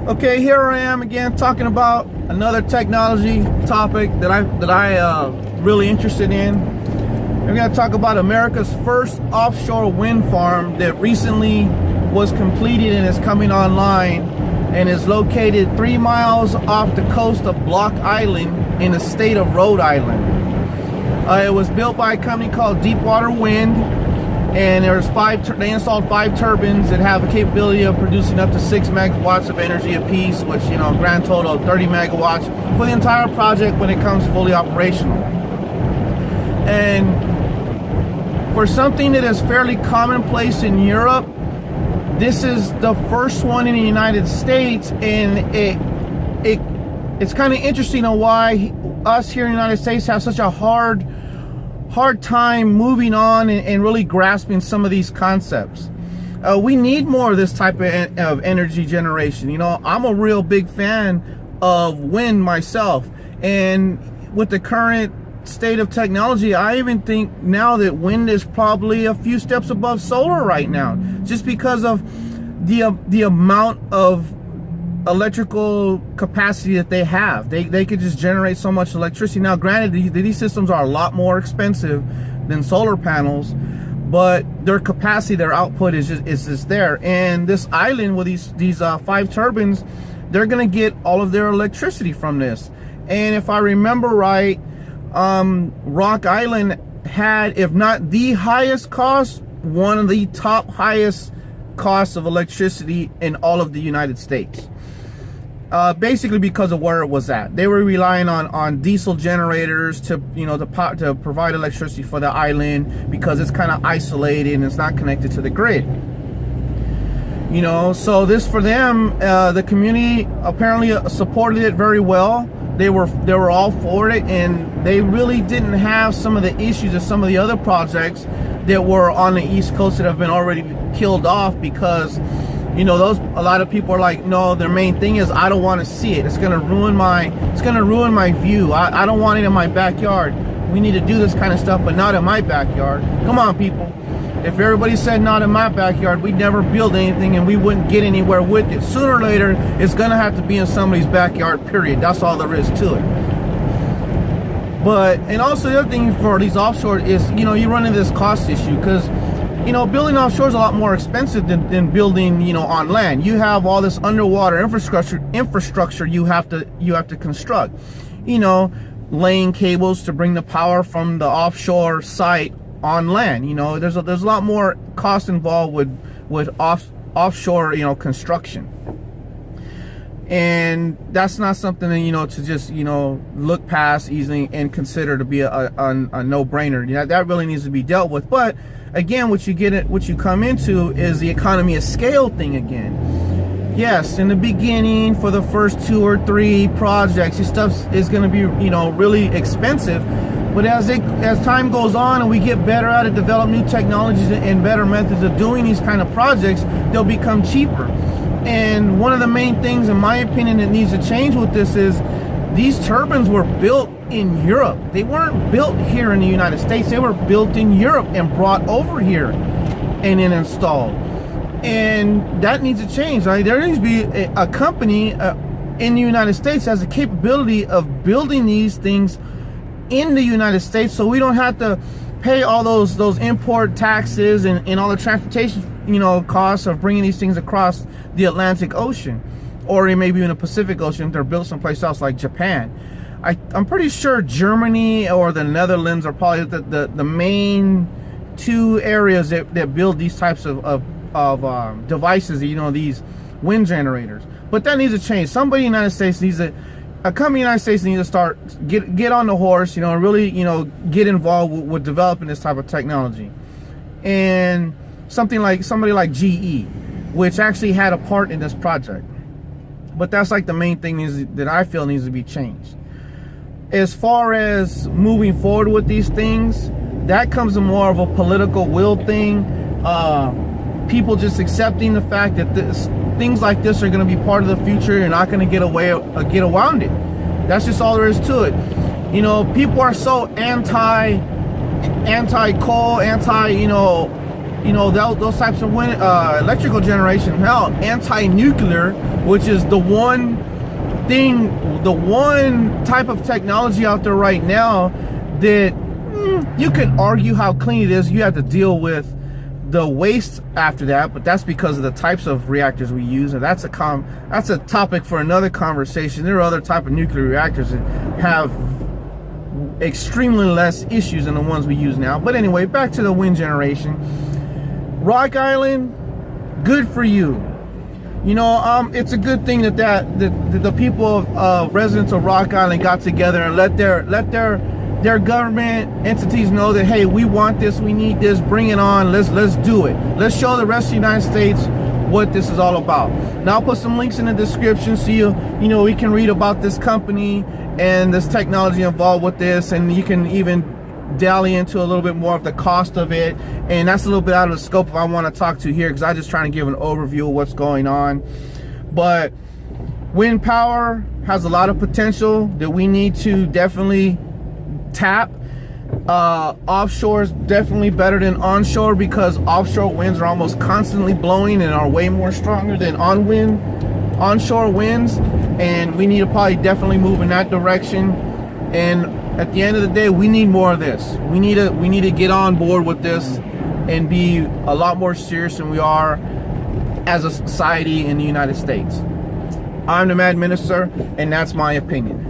Okay, here I am again talking about another technology topic that I really interested in. We're going to talk about America's first offshore wind farm that recently was completed and is coming online, and is located 3 miles off the coast of Block Island in the state of Rhode Island. It was built by a company called Deepwater Wind, and they installed 5 turbines that have a capability of producing up to 6 megawatts of energy apiece, which, grand total of 30 megawatts for the entire project when it comes fully operational. And for something that is fairly commonplace in Europe, this is the first one in the United States, and it's kind of interesting on why us here in the United States have such a hard time moving on and really grasping some of these concepts. We need more of this type of energy generation. I'm a real big fan of wind myself, and with the current state of technology, I even think now that wind is probably a few steps above solar right now, just because of the amount of electrical capacity that they have. They could just generate so much electricity. Now granted, these systems are a lot more expensive than solar panels, but their capacity, their output is just there. And this island with these 5 turbines, they're gonna get all of their electricity from this. And if I remember right, Rock Island had, if not the highest cost, one of the top highest costs of electricity in all of the United States. Basically because of where it was at. They were relying on diesel generators to provide electricity for the island, because it's kind of isolated and it's not connected to the grid. So this, for them, the community apparently supported it very well. They were all for it, and they really didn't have some of the issues of some of the other projects that were on the East Coast that have been already killed off, because a lot of people are like, no, their main thing is, I don't want to see it. It's gonna ruin my view. I don't want it in my backyard. We need to do this kind of stuff, but not in my backyard. Come on, people. If everybody said not in my backyard, we'd never build anything and we wouldn't get anywhere with it. Sooner or later, it's gonna have to be in somebody's backyard, period. That's all there is to it. And also the other thing for these offshore is, you run into this cost issue, because building offshore is a lot more expensive than building, on land. You have all this underwater infrastructure you have to construct. Laying cables to bring the power from the offshore site on land. There's a lot more cost involved with offshore, construction. And that's not something that, to just, look past easily and consider to be a no-brainer. That really needs to be dealt with. But again, what you come into is the economy of scale thing again. Yes, in the beginning, for the first 2 or 3 projects, this stuff is going to be, really expensive. But as time goes on and we get better at it, develop new technologies and better methods of doing these kind of projects, they'll become cheaper. And one of the main things, in my opinion, that needs to change with this is, these turbines were built in Europe. They weren't built here in the United States. They were built in Europe and brought over here and then installed. And that needs to change. Right? There needs to be a company in the United States that has the capability of building these things in the United States, so we don't have to pay all those import taxes and all the transportation costs of bringing these things across the Atlantic Ocean, or maybe in the Pacific Ocean if they're built someplace else like Japan. I'm pretty sure Germany or the Netherlands are probably the main 2 areas that build these types of devices, these wind generators. But that needs to change. Somebody in the United States a company in the United States needs to start get on the horse, really, get involved with developing this type of technology. And somebody like GE, which actually had a part in this project. But that's like the main thing that I feel needs to be changed. As far as moving forward with these things, that comes to more of a political will thing. People just accepting the fact that things like this are going to be part of the future. You're not going to get around it. That's just all there is to it. People are so anti coal, anti you know, those types of wind, electrical generation. Hell, anti-nuclear, which is the one type of technology out there right now that you can argue how clean it is. You have to deal with the waste after that, but that's because of the types of reactors we use, and that's a topic for another conversation. There are other type of nuclear reactors that have extremely less issues than the ones we use now. But anyway, back to the wind generation. Rock Island, good for you. You know, it's a good thing that the people of residents of Rock Island got together and let their government entities know that, hey, we want this, we need this, bring it on, let's do it. Let's show the rest of the United States what this is all about. Now I'll put some links in the description so you know, we can read about this company and this technology involved with this, and you can even dally into a little bit more of the cost of it. And that's a little bit out of the scope if I want to talk to here, because I'm just trying to give an overview of what's going on. But wind power has a lot of potential that we need to definitely tap. Offshore is definitely better than onshore, because offshore winds are almost constantly blowing and are way more stronger than onshore winds, and we need to probably definitely move in that direction. And at the end of the day, we need more of this. We need to get on board with this and be a lot more serious than we are as a society in the United States. I'm the Mad Minister, and that's my opinion.